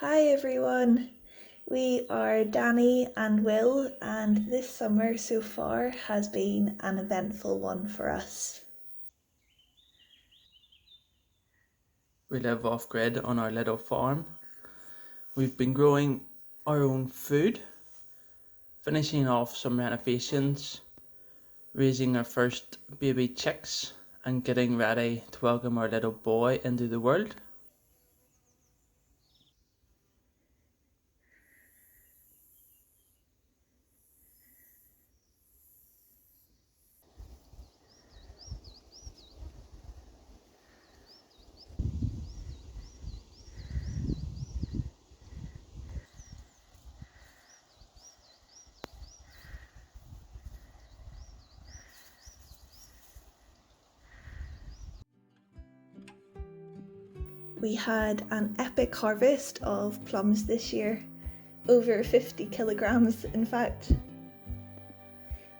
Hi everyone, we are Dani and Will, and this summer so far has been an eventful one for us. We live off grid on our little farm. We've been growing our own food, finishing off some renovations, raising our first baby chicks, and getting ready to welcome our little boy into the world. We had an epic harvest of plums this year, over 50 kilograms in fact.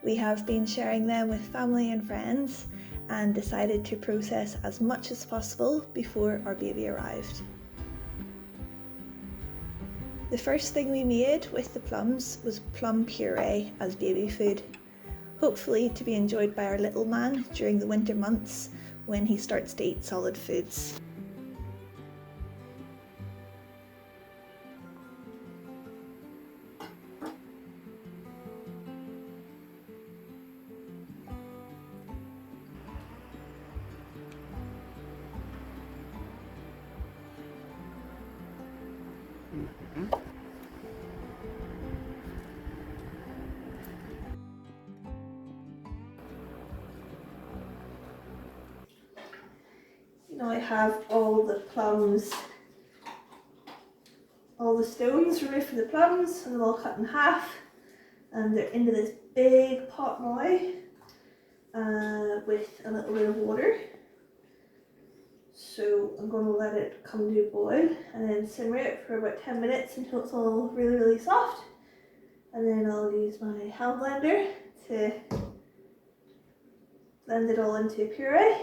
We have been sharing them with family and friends and decided to process as much as possible before our baby arrived. The first thing we made with the plums was plum puree as baby food, hopefully to be enjoyed by our little man during the winter months when he starts to eat solid foods. I have all the plums, all the stones removed from the plums, and they're all cut in half, and they're into this big pot now with a little bit of water. So I'm going to let it come to a boil and then simmer it for about 10 minutes until it's all really soft. And then I'll use my hand blender to blend it all into a puree.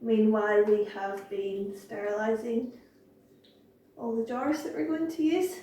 Meanwhile, we have been sterilising all the jars that we're going to use.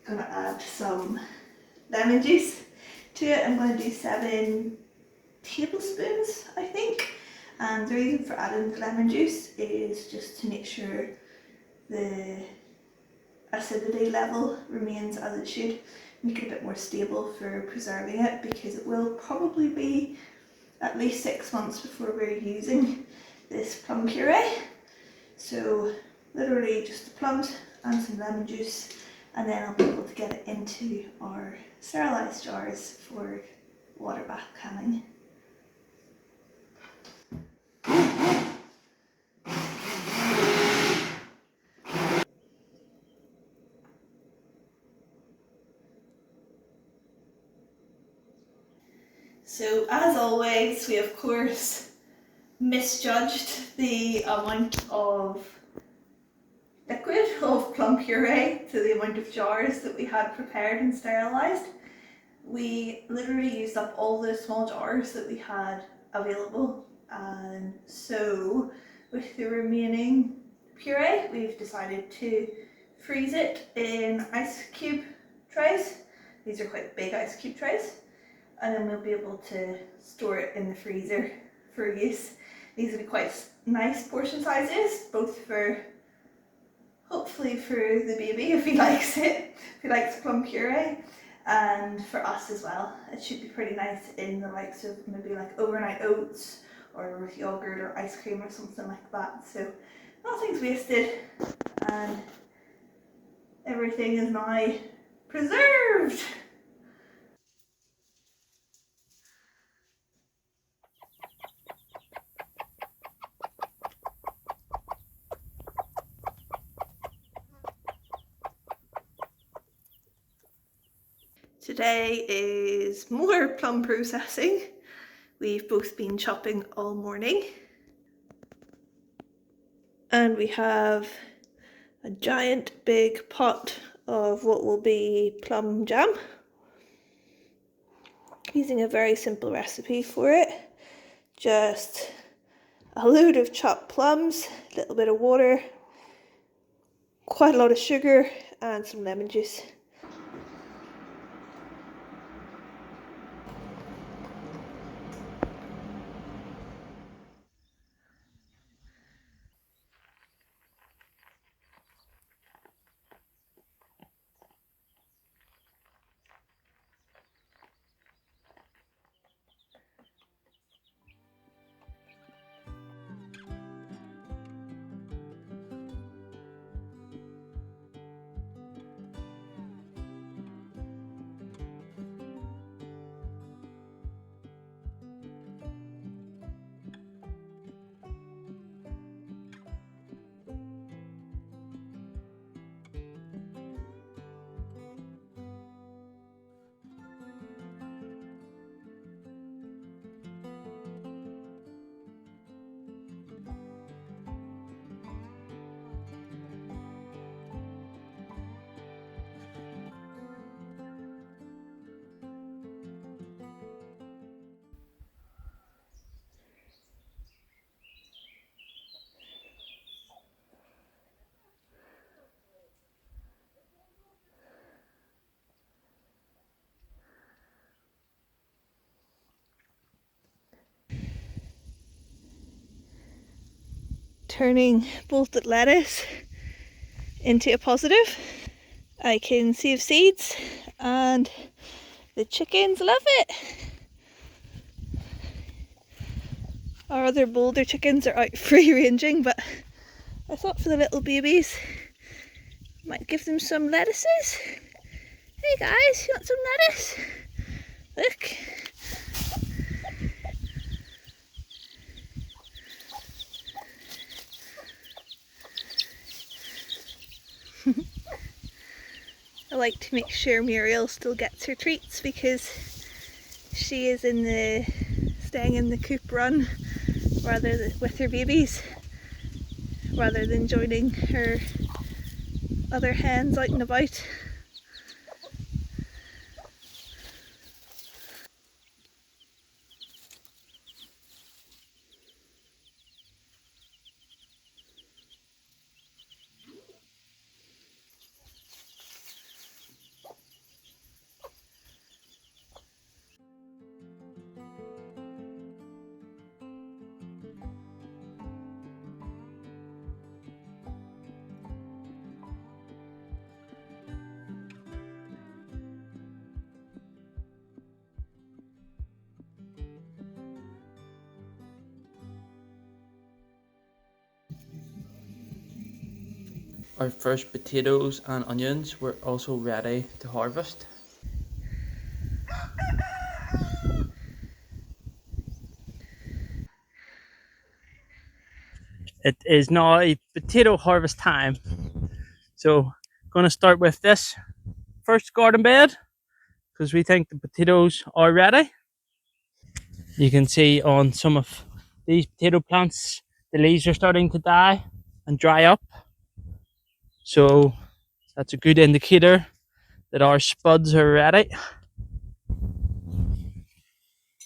I'm going to add some lemon juice to it. I'm going to do 7 tablespoons, I think. And the reason for adding the lemon juice is just to make sure the acidity level remains as it should, make it a bit more stable for preserving it, because it will probably be at least 6 months before we're using this plum puree. So literally just the plums and some lemon juice, and then I'll be able to get it into our sterilised jars for water bath canning. So as always, we of course misjudged the amount of liquid of plum puree to the amount of jars that we had prepared and sterilised. We literally used up all the small jars that we had available, and so with the remaining puree we've decided to freeze it in ice cube trays. These are quite big ice cube trays, and then we'll be able to store it in the freezer for use. These will be quite nice portion sizes, both for hopefully for the baby if he likes it, if he likes plum puree, and for us as well. It should be pretty nice in the likes of maybe like overnight oats or with yogurt or ice cream or something like that. So nothing's wasted and everything is now preserved. Today is more plum processing. We've both been chopping all morning. And we have a giant big pot of what will be plum jam. Using a very simple recipe for it. Just a load of chopped plums, a little bit of water, quite a lot of sugar, and some lemon juice. Turning bolted lettuce into a positive. I can save seeds and the chickens love it. Our other bolder chickens are out free ranging, but I thought for the little babies I might give them some lettuces. Hey guys, you want some lettuce? Look. I like to make sure Muriel still gets her treats because she is staying in the coop run with her babies rather than joining her other hens out and about. Our first potatoes and onions were also ready to harvest. It is now potato harvest time. So going to start with this first garden bed because we think the potatoes are ready. You can see on some of these potato plants the leaves are starting to die and dry up. So that's a good indicator that our spuds are ready.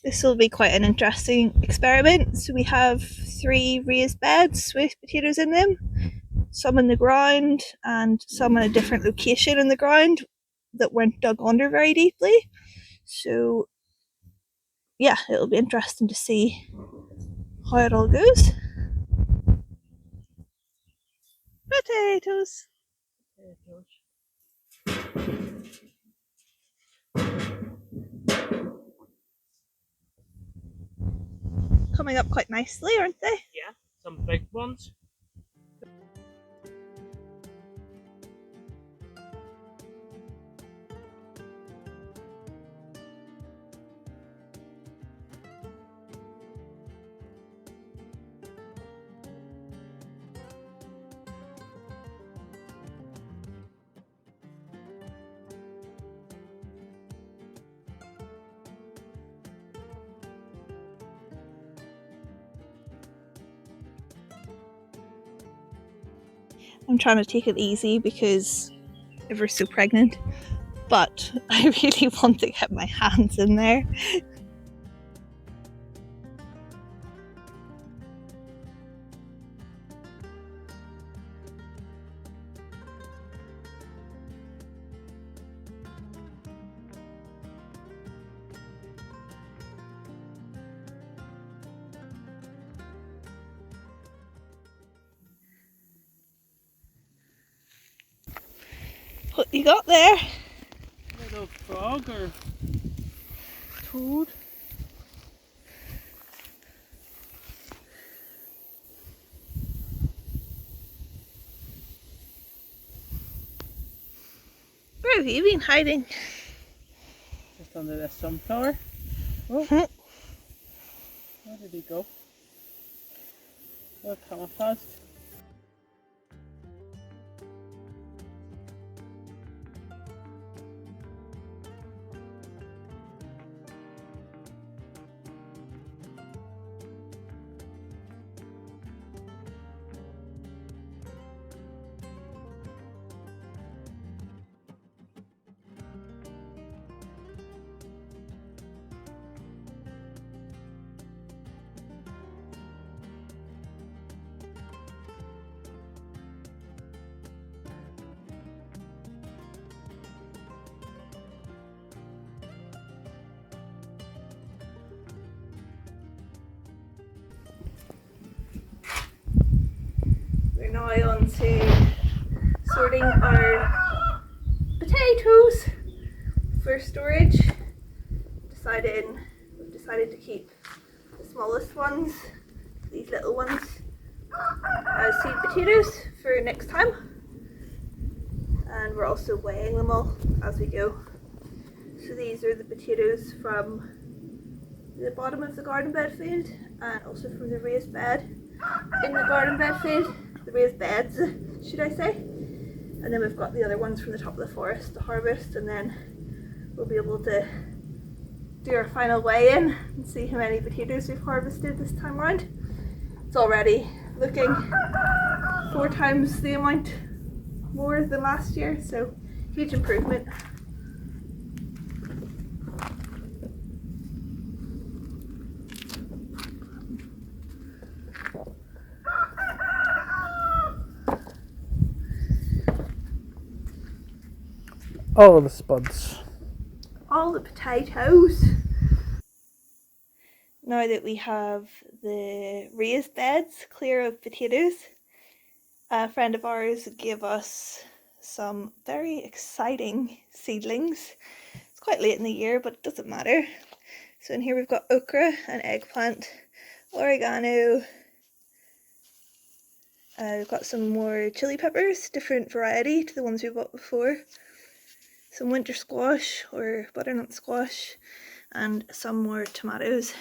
This will be quite an interesting experiment. So we have 3 raised beds with potatoes in them, some in the ground and some in a different location in the ground that weren't dug under very deeply. So yeah, it'll be interesting to see how it all goes. Potatoes. Coming up quite nicely, aren't they? Yeah, some big ones. I'm trying to take it easy because River's so pregnant, but I really want to get my hands in there. What you got there? Little frog or toad. Where have you been hiding? Just under this sunflower. Oh, Hmm. where did he go? Oh, camouflaged. We're now on to sorting our potatoes for storage. We've decided to keep the smallest ones, these little ones, as seed potatoes for next time. And we're also weighing them all as we go. So these are the potatoes from the bottom of the garden bed field and also from the raised bed in the garden bed field, the raised beds should I say. And then we've got the other ones from the top of the forest to harvest, and then we'll be able to do our final weigh-in and see how many potatoes we've harvested this time around. It's already looking 4 times the amount more than last year, so huge improvement. All of the spuds. All the potatoes. Now that we have the raised beds clear of potatoes, a friend of ours gave us some very exciting seedlings. It's quite late in the year, but it doesn't matter. So in here we've got okra and eggplant, oregano, we've got some more chili peppers, different variety to the ones we bought before, some winter squash or butternut squash, and some more tomatoes.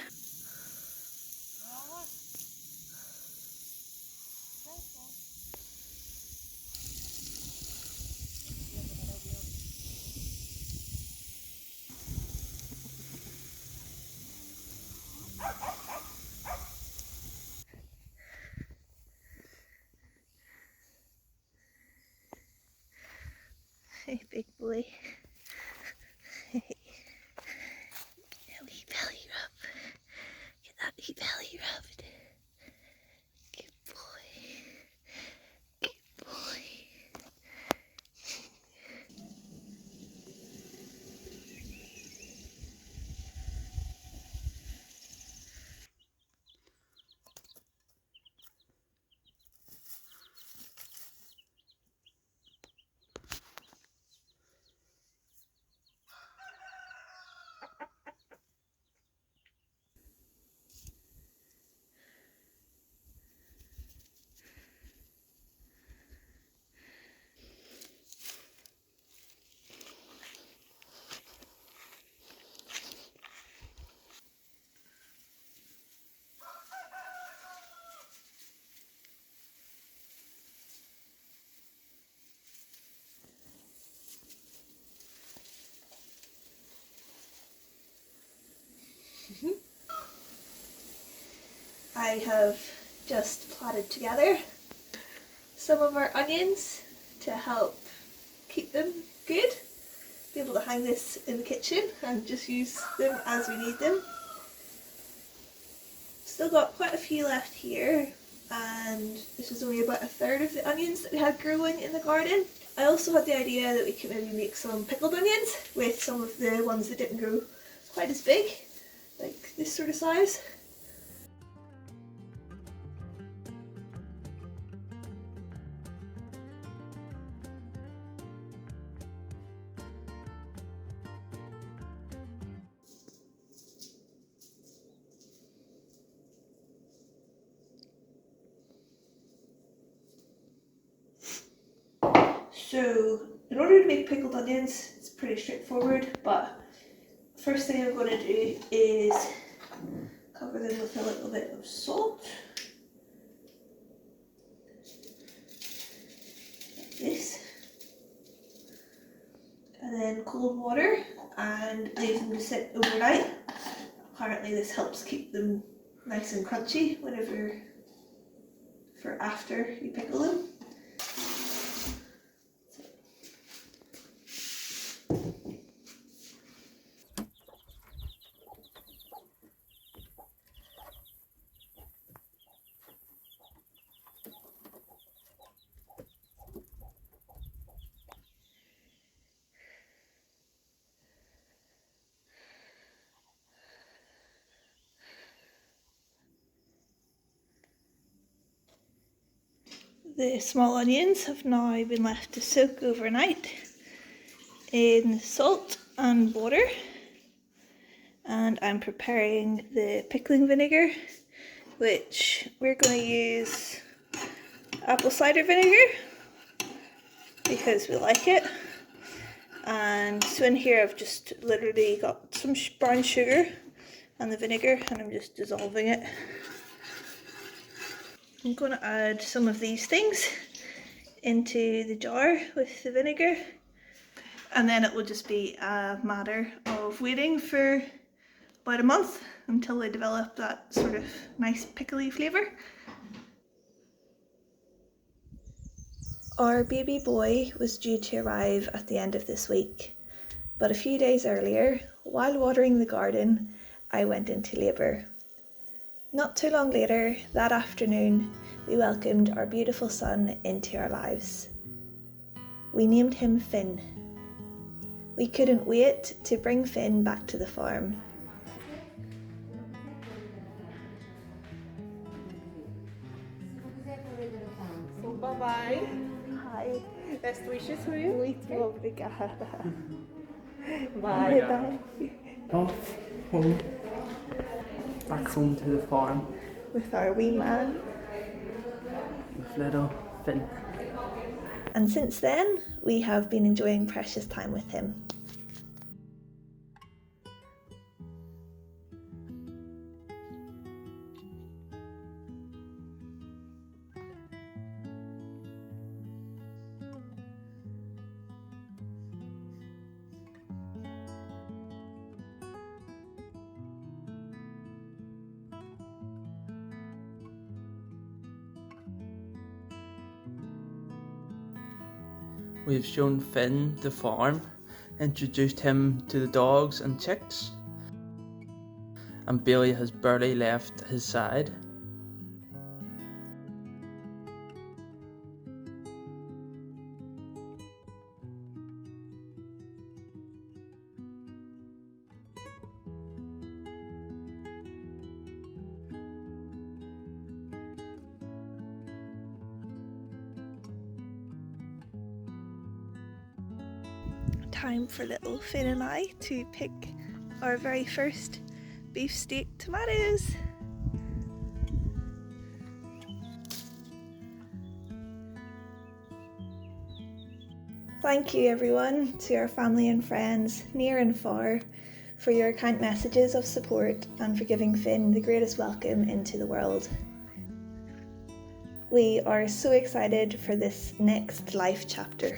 Hey, big boy. Hey. Wee belly rub. Get that wee belly rubbed. Good boy. Good boy. I have just plaited together some of our onions to help keep them good. Be able to hang this in the kitchen and just use them as we need them. Still got quite a few left here, and this is only about a third of the onions that we had growing in the garden. I also had the idea that we could maybe make some pickled onions with some of the ones that didn't grow quite as big, like this sort of size. So in order to make pickled onions, it's pretty straightforward, but first thing I'm going to do is cover them with a little bit of salt, like this, and then cold water, and leave them to sit overnight. Apparently this helps keep them nice and crunchy for after you pickle them. The small onions have now been left to soak overnight in salt and water, and I'm preparing the pickling vinegar, which we're going to use apple cider vinegar because we like it. And so in here I've just literally got some brown sugar and the vinegar, and I'm just dissolving it. I'm going to add some of these things into the jar with the vinegar, and then it will just be a matter of waiting for about a month until they develop that sort of nice pickly flavour. Our baby boy was due to arrive at the end of this week, but a few days earlier, while watering the garden, I went into labour. Not too long later, that afternoon, we welcomed our beautiful son into our lives. We named him Finn. We couldn't wait to bring Finn back to the farm. Bye-bye. Hi. Best wishes for you. Muito obrigada. Bye. Bye. Off home, back home to the farm With our wee man. with little Finn. And since then, we have been enjoying precious time with him. We've shown Finn the farm, introduced him to the dogs and chicks, and Bailey has barely left his side. Time for little Finn and I to pick our very first beefsteak tomatoes. Thank you everyone, to our family and friends, near and far, for your kind messages of support and for giving Finn the greatest welcome into the world. We are so excited for this next life chapter.